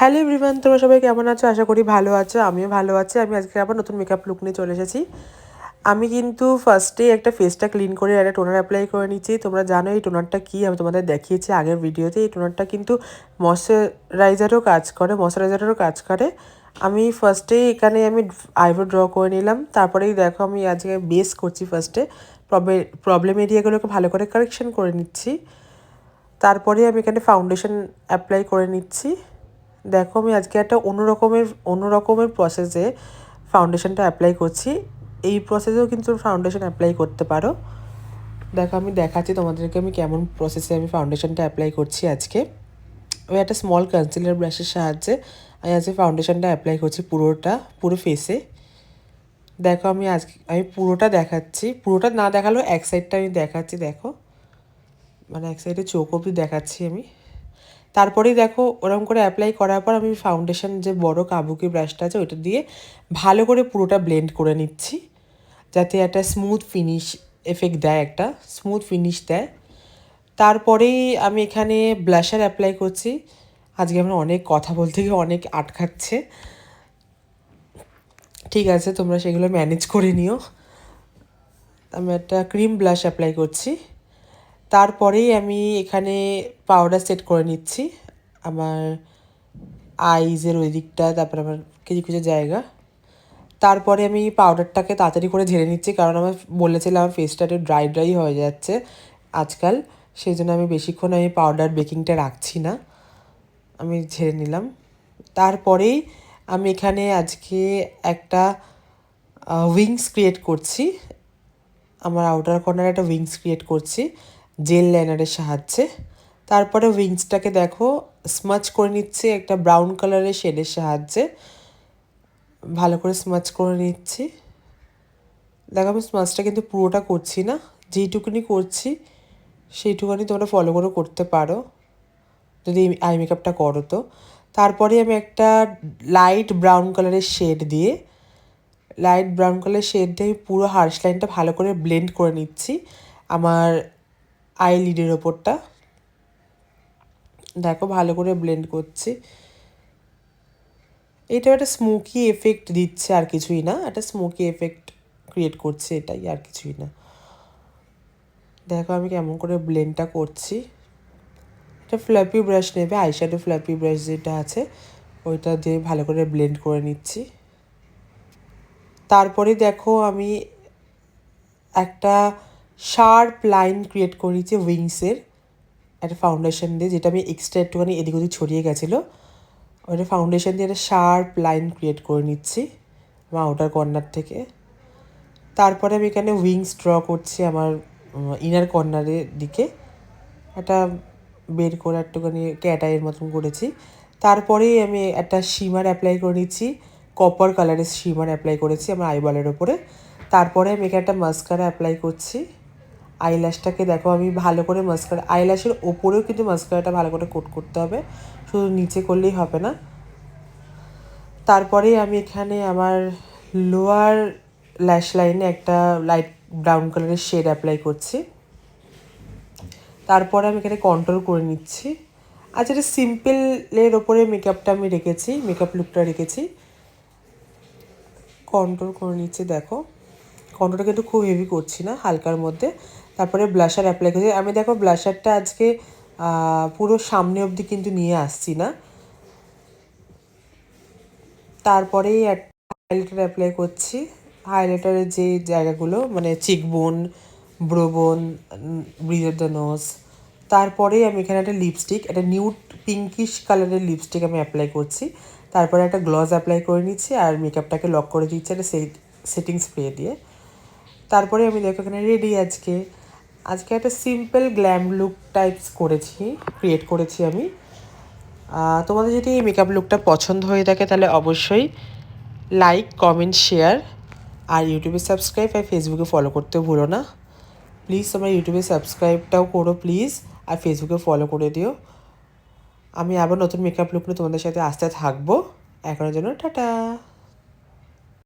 Hello everyone, তোমরা সবাই কেমন আছো? আশা করি ভালো আছো। আমিও ভালো আছি। আমি আজকে আবার নতুন মেকআপ লুক নিয়ে চলে এসেছি। আমি কিন্তু ফার্স্টে একটা ফেসটা ক্লিন করে একটা টোনার অ্যাপ্লাই করে নিচ্ছি। তোমরা জানো এই টোনারটা কী, আমি তোমাদের দেখিয়েছি আগের ভিডিওতে। এই টোনারটা কিন্তু ময়শ্চারাইজারেরও কাজ করে। আমি ফার্স্টে এখানে আমি আইব্রো ড্র করে নিলাম। তারপরেই দেখো আমি আজকে বেস করছি ফার্স্টে। প্রবলেম এরিয়াগুলোকে ভালো করে কারেকশন করে নিচ্ছি। তারপরে আমি এখানে ফাউন্ডেশন অ্যাপ্লাই করে নিচ্ছি। দেখো আমি আজকে একটা অন্য রকমের প্রসেসে ফাউন্ডেশনটা অ্যাপ্লাই করছি। এই প্রসেসেও কিন্তু ফাউন্ডেশন অ্যাপ্লাই করতে পারো। দেখো আমি দেখাচ্ছি তোমাদেরকে আমি কেমন প্রসেসে আমি ফাউন্ডেশনটা অ্যাপ্লাই করছি আজকে। আমি একটা স্মল কনসিলার ব্রাশের সাহায্যে আমি আজকে ফাউন্ডেশনটা অ্যাপ্লাই করছি পুরো ফেসে। দেখো আমি পুরোটা দেখাচ্ছি, পুরোটা না দেখালেও এক সাইডটা আমি দেখাচ্ছি। দেখো মানে এক সাইডে চোখ অবধি দেখাচ্ছি আমি। তারপরেই দেখো ওরকম করে অ্যাপ্লাই করার পর আমি ফাউন্ডেশন যে বড় কাবুকি ব্রাশটা আছে ওইটা দিয়ে ভালো করে পুরোটা ব্লেন্ড করে নিচ্ছি, যাতে একটা স্মুথ ফিনিশ দেয়। তারপরেই আমি এখানে ব্লাশার অ্যাপ্লাই করছি। আজকে আমরা অনেক কথা বলতে গিয়ে অনেক আটকাচ্ছে, ঠিক আছে তোমরা সেগুলো ম্যানেজ করে নিও। আমি একটা ক্রিম ব্লাশ অ্যাপ্লাই করছি। তারপরেই আমি এখানে পাউডার সেট করে নিচ্ছি আমার আইজের ওই দিকটা, তারপরে আমার কিছু কিছু জায়গা। তারপরে আমি পাউডারটাকে তাড়াতাড়ি করে ঝেড়ে নিচ্ছি, কারণ আমার বলেছিলাম আমার ফেসটা একটু ড্রাই হয়ে যাচ্ছে আজকাল। সেই জন্য আমি বেশিক্ষণ পাউডার বেকিংটা রাখছি না, আমি ঝেড়ে নিলাম। তারপরেই আমি এখানে আজকে একটা উইংস ক্রিয়েট করছি, আমার আউটার কর্নারে একটা উইংস ক্রিয়েট করছি জেল লাইনারের সাহায্যে। তারপরে উইংসটাকে দেখো স্মাচ করে নিচ্ছি একটা ব্রাউন কালারের শেডের সাহায্যে, ভালো করে স্মাচ করে নিচ্ছি। দেখো আমি স্মাচটা কিন্তু পুরোটা করছি না, যেইটুকুনি করছি সেইটুকুনি তোমরা ফলো করে করতে পারো যদি আই মেকআপটা করো তো। তারপরে আমি একটা লাইট ব্রাউন কালারের শেড দিয়ে আমি পুরো হার্শ লাইনটা ভালো করে ব্লেন্ড করে নিচ্ছি আমার আই লিডের ওপরটা। দেখো ভালো করে ব্লেন্ড করছি। এটা একটা স্মোকি এফেক্ট দিচ্ছে, আর কিছুই না, একটা স্মোকি এফেক্ট ক্রিয়েট করছে, এটাই আর কিছুই না। দেখো আমি কেমন করে ব্লেন্ডটা করছি। একটা ফ্ল্যাপি ব্রাশ নেবে, আইশ্যাডো ফ্ল্যাপি ব্রাশ যেটা আছে ওইটা দিয়ে ভালো করে ব্লেন্ড করে নিচ্ছি। তারপরে দেখো আমি একটা শার্প লাইন ক্রিয়েট করে নিচ্ছি উইংসের একটা ফাউন্ডেশন দিয়ে, যেটা আমি এক্সট্রা একটুখানি এদিক ওদিক ছড়িয়ে গেছিলো, ওইটা ফাউন্ডেশন দিয়ে একটা শার্প লাইন ক্রিয়েট করে নিচ্ছি আমার আউটার কর্নার থেকে। তারপরে আমি এখানে উইংস ড্র করছি আমার ইনার কর্নারের দিকে, একটা বের করে একটুখানি ক্যাটাইয়ের মতন করেছি। তারপরেই আমি একটা শিমার অ্যাপ্লাই করে নিচ্ছি, কপার কালারের শিমার অ্যাপ্লাই করেছি আমার আইবলের ওপরে। তারপরে আমি এখানে একটা মাস্কারা অ্যাপ্লাই করছি। আইল্যাশটাকে দেখো আমি ভালো করে আইল্যাশের ওপরেও কিন্তু মাস্কারাটা ভালো করে কোট করতে হবে, শুধু নিচে করলেই হবে না। তারপরে আমি এখানে আমার লোয়ার ল্যাশ লাইনে একটা লাইট ব্রাউন কালারের শেড অ্যাপ্লাই করছি। তারপরে আমি এখানে কন্ট্রোল করে নিচ্ছি। আচ্ছা, এটা সিম্পলের ওপরে মেকআপ লুকটা রেখেছি, কন্ট্রোল করে নিচ্ছি। দেখো কন্ট্রোলটা কিন্তু খুব হেভি করছি না, হালকার মধ্যে। তারপরে ব্লাশার অ্যাপ্লাই করছি আমি। দেখো ব্লাশারটা আজকে পুরো সামনে অবধি কিন্তু নিয়ে আসছি না। তারপরেই একটা হাইলাইটার অ্যাপ্লাই করছি। হাইলাইটারের যে জায়গাগুলো মানে চিকবোন, ব্রোবোন, ব্রিজ অফ দ্য নোজ। তারপরেই আমি এখানে একটা নিউড পিঙ্কিশ কালারের লিপস্টিক আমি অ্যাপ্লাই করছি। তারপরে একটা গ্লস অ্যাপ্লাই করে নিচ্ছি আর মেকআপটাকে লক করে দিচ্ছি একটা সেটিং স্প্রে দিয়ে। তারপরে আমি দেখো এখানে রেডি। আজকে একটা সিম্পল গ্ল্যাম লুক ক্রিয়েট করেছি আমি। তোমাদের যদি এই মেকআপ লুকটা পছন্দ হয়ে থাকে তাহলে অবশ্যই লাইক, কমেন্ট, শেয়ার, আর ইউটিউবে সাবস্ক্রাইব আর ফেসবুকে ফলো করতে ভুলো না প্লিজ। তোমরা ইউটিউবে সাবস্ক্রাইবটাও করো প্লিজ, আর ফেসবুকে ফলো করে দিও। আমি আবার নতুন মেকআপ লুক নিয়ে তোমাদের সাথে আসতে থাকবো। এখনের জন্য টাটা।